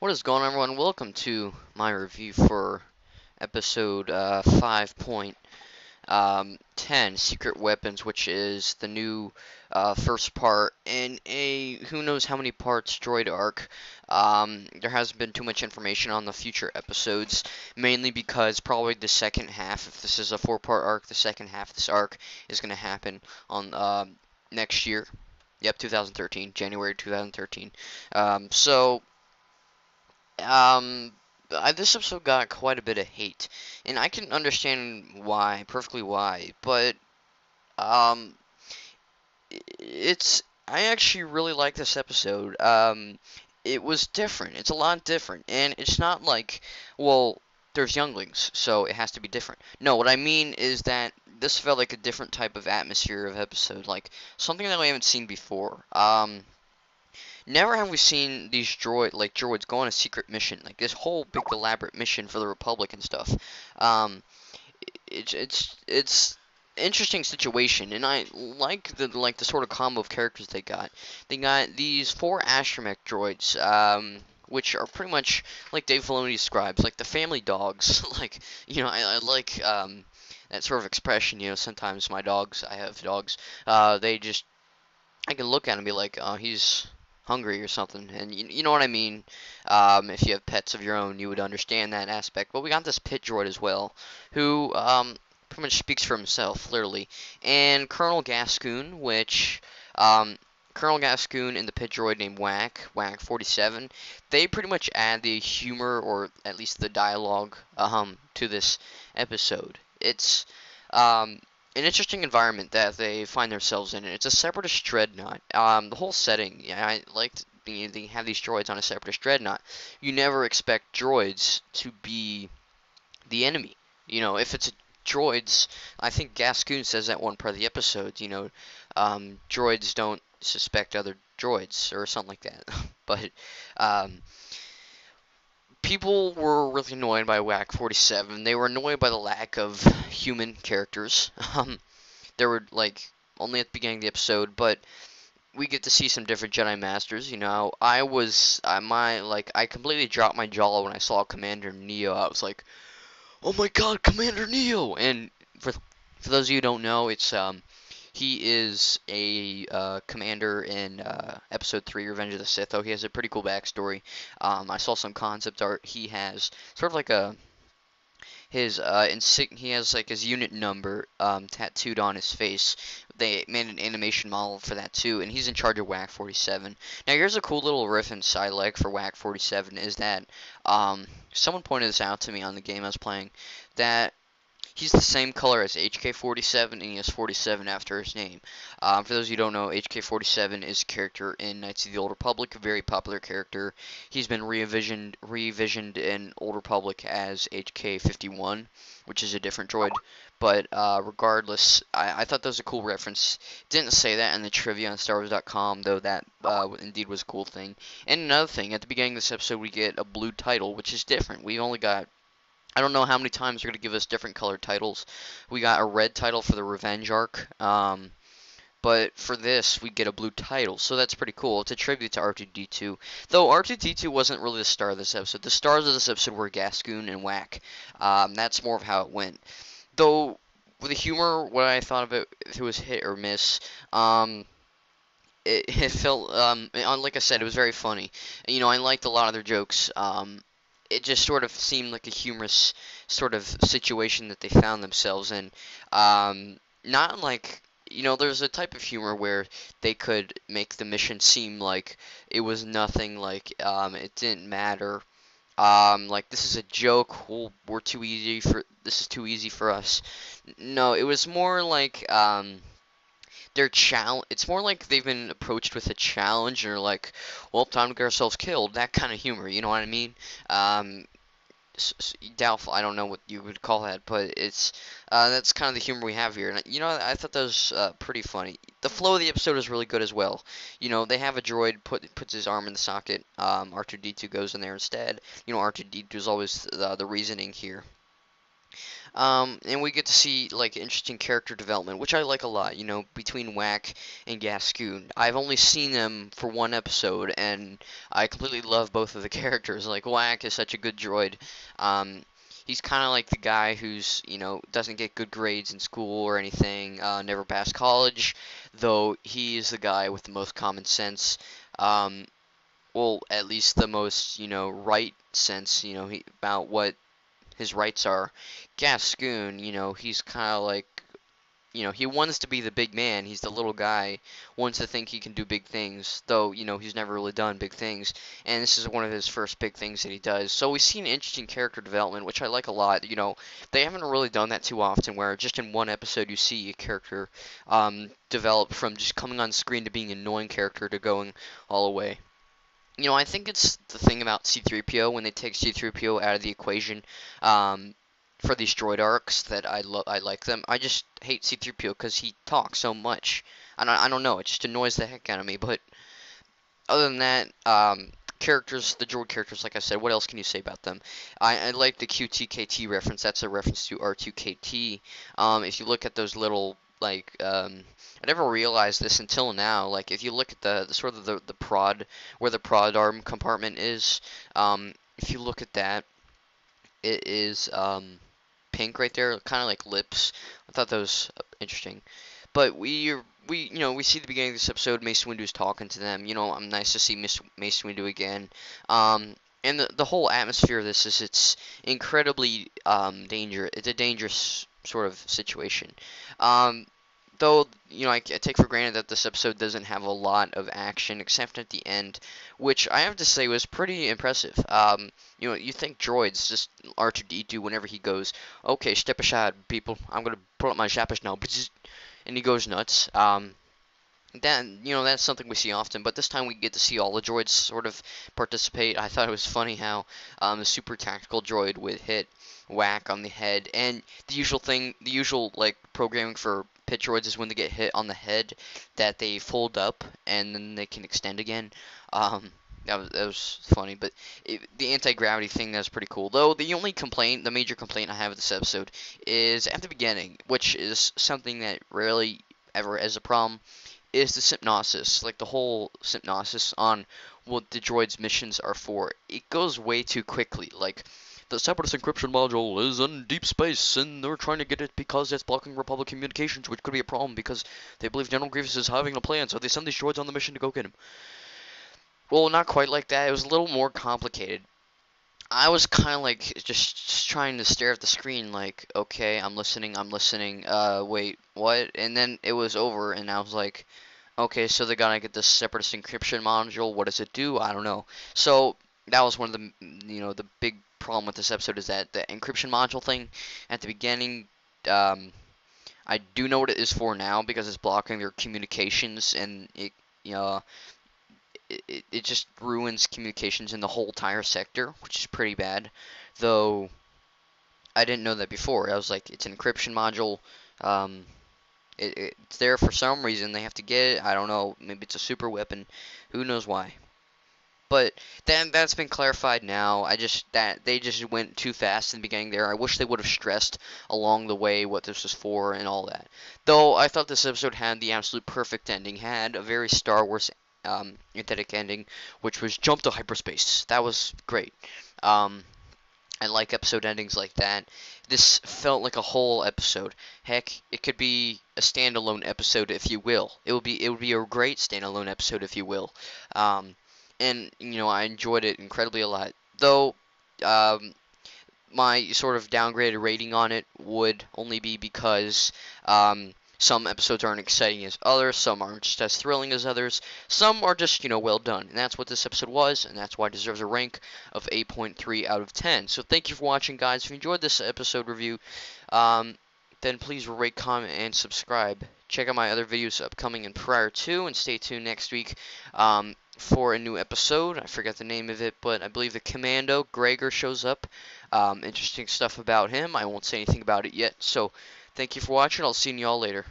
What is going on, everyone? Welcome to my review for episode 5.10, Secret Weapons, which is the new first part in a who knows how many parts Droid Arc. There hasn't been too much information on the future episodes, mainly because probably the second half, if this is a four-part arc, the second half of this arc is going to happen on next year. Yep, 2013, January 2013. So um, this episode got quite a bit of hate, and I can understand why, perfectly why, but um, I actually really like this episode. It was different. It's a lot different, and it's not like, well, there's younglings, so it has to be different. No, what I mean is that this felt like a different type of atmosphere of episode, like something that I haven't seen before. Never have we seen these droids go on a secret mission, like this whole big elaborate mission for the Republic and stuff. Um, it's interesting situation, and I like the sort of combo of characters they got. They got these four astromech droids, which are pretty much like Dave Filoni describes, like the family dogs. Like I like that sort of expression. Sometimes I have dogs. They just I can look at him and be like, oh, he's hungry or something, and you know what I mean. If you have pets of your own, you would understand that aspect. But we got this pit droid as well, who pretty much speaks for himself, literally. And Colonel Gascoon, which Colonel Gascoon and the pit droid named Whack 47, they pretty much add the humor or at least the dialogue to this episode. It's an interesting environment that they find themselves in. It's a separatist dreadnought. The whole setting, yeah, I liked they have these droids on a separatist dreadnought. You never expect droids to be the enemy. If it's a droids, I think Gascoon says that one part of the episode. Droids don't suspect other droids or something like that. But um, people were really annoyed by WAC 47. They were annoyed by the lack of human characters. There were like only at the beginning of the episode, but we get to see some different Jedi Masters. I completely dropped my jaw when I saw Commander Neo. I was like, "Oh my God, Commander Neo!" And for those of you who don't know, he is a commander in Episode 3, Revenge of the Sith. Though he has a pretty cool backstory. I saw some concept art. He has sort of like he has like his unit number tattooed on his face. They made an animation model for that too, and he's in charge of WAC 47. Now here's a cool little reference I like for WAC 47 is that someone pointed this out to me on the game I was playing, that he's the same color as HK-47, and he has 47 after his name. For those of you who don't know, HK-47 is a character in Knights of the Old Republic, a very popular character. He's been revisioned in Old Republic as HK-51, which is a different droid. But regardless, I thought that was a cool reference. Didn't say that in the trivia on StarWars.com, though that indeed was a cool thing. And another thing, at the beginning of this episode, we get a blue title, which is different. We've only got I don't know how many times they're going to give us different colored titles. We got a red title for the Revenge Arc, but for this, we get a blue title, so that's pretty cool. It's a tribute to R2-D2. Though R2-D2 wasn't really the star of this episode. The stars of this episode were Gascoon and Whack. That's more of how it went. Though, with the humor, what I thought of it, if it was hit or miss, it felt, like I said, it was very funny. I liked a lot of their jokes. It just sort of seemed like a humorous sort of situation that they found themselves in. Not like, there's a type of humor where they could make the mission seem like it was nothing, like it didn't matter. Like this is a joke. This is too easy for us. No, it was more like it's more like they've been approached with a challenge and they're like, well, time to get ourselves killed. That kind of humor, you know what I mean? Um, Doubtful. I don't know what you would call that, but it's that's kind of the humor we have here. And I thought that was pretty funny. The flow of the episode is really good as well. They have a droid puts his arm in the socket. R2-D2 goes in there instead. R2-D2 is always the reasoning here. And we get to see like interesting character development, which I like a lot. You know, between Whack and Gascoon. I've only seen them for one episode, and I completely love both of the characters. Like Whack is such a good droid. Um, he's kind of like the guy who's doesn't get good grades in school or anything, never passed college, though he is the guy with the most common sense. Um, well, at least the most right sense. About what his rights are. Gascoon, he's kind of like, he wants to be the big man. He's the little guy, wants to think he can do big things, though, he's never really done big things. And this is one of his first big things that he does. So we see an interesting character development, which I like a lot. They haven't really done that too often, where just in one episode you see a character develop from just coming on screen to being an annoying character to going all the way. I think it's the thing about C-3PO when they take C-3PO out of the equation for these droid arcs that I like them. I just hate C-3PO because he talks so much. I don't know, it just annoys the heck out of me. But other than that, characters, the droid characters, like I said, what else can you say about them? I like the QTKT reference. That's a reference to R2KT. If you look at those little I never realized this until now. Like, if you look at the sort of the prod, where the prod arm compartment is, if you look at that, it is pink right there, kind of like lips. I thought that was interesting. But we see the beginning of this episode, Mace Windu's talking to them. I'm nice to see Mace Windu again. And the whole atmosphere of this is it's incredibly dangerous. It's a dangerous sort of situation. Though, I take for granted that this episode doesn't have a lot of action, except at the end, which I have to say was pretty impressive. You think droids, just R2-D2, whenever he goes, okay, step aside, people, I'm gonna pull up my zappers now, and he goes nuts. That's something we see often, but this time we get to see all the droids sort of participate. I thought it was funny how the super tactical droid would hit Whack on the head, and the usual like programming for pit droids is when they get hit on the head that they fold up and then they can extend again. That was funny, but the anti-gravity thing, that's pretty cool. Though the major complaint I have with this episode is at the beginning, which is something that rarely ever is a problem, is the synopsis, like the whole synopsis on what the droid's missions are for. It goes way too quickly. Like, the Separatist encryption module is in deep space, and they're trying to get it because it's blocking Republic communications, which could be a problem because they believe General Grievous is having a plan, so they send these droids on the mission to go get him. Well, not quite like that. It was a little more complicated. I was kind of like just trying to stare at the screen like, okay, I'm listening, wait, what? And then it was over, and I was like, okay, so they gotta get this separatist encryption module. What does it do? I don't know. So that was one of the big problem with this episode is that the encryption module thing at the beginning. I do know what it is for now because it's blocking their communications, and it just ruins communications in the whole entire sector, which is pretty bad. Though I didn't know that before. I was like, it's an encryption module. It's there for some reason. They have to get it. I don't know. Maybe it's a super weapon. Who knows why? But then that's been clarified now. They just went too fast in the beginning there. I wish they would have stressed along the way what this was for and all that. Though I thought this episode had the absolute perfect ending. Had a very Star Wars aesthetic ending, which was jump to hyperspace. That was great. I like episode endings like that. This felt like a whole episode. Heck, it could be a standalone episode, if you will. It would be a great standalone episode, if you will. And I enjoyed it incredibly a lot. Though, my sort of downgraded rating on it would only be because some episodes aren't exciting as others, some aren't just as thrilling as others, some are just, well done. And that's what this episode was, and that's why it deserves a rank of 8.3 out of 10. So thank you for watching, guys. If you enjoyed this episode review, then please rate, comment, and subscribe. Check out my other videos upcoming and prior to, and stay tuned next week for a new episode. I forgot the name of it, but I believe the Commando, Gregor, shows up. Interesting stuff about him. I won't say anything about it yet, so thank you for watching. I'll see you all later.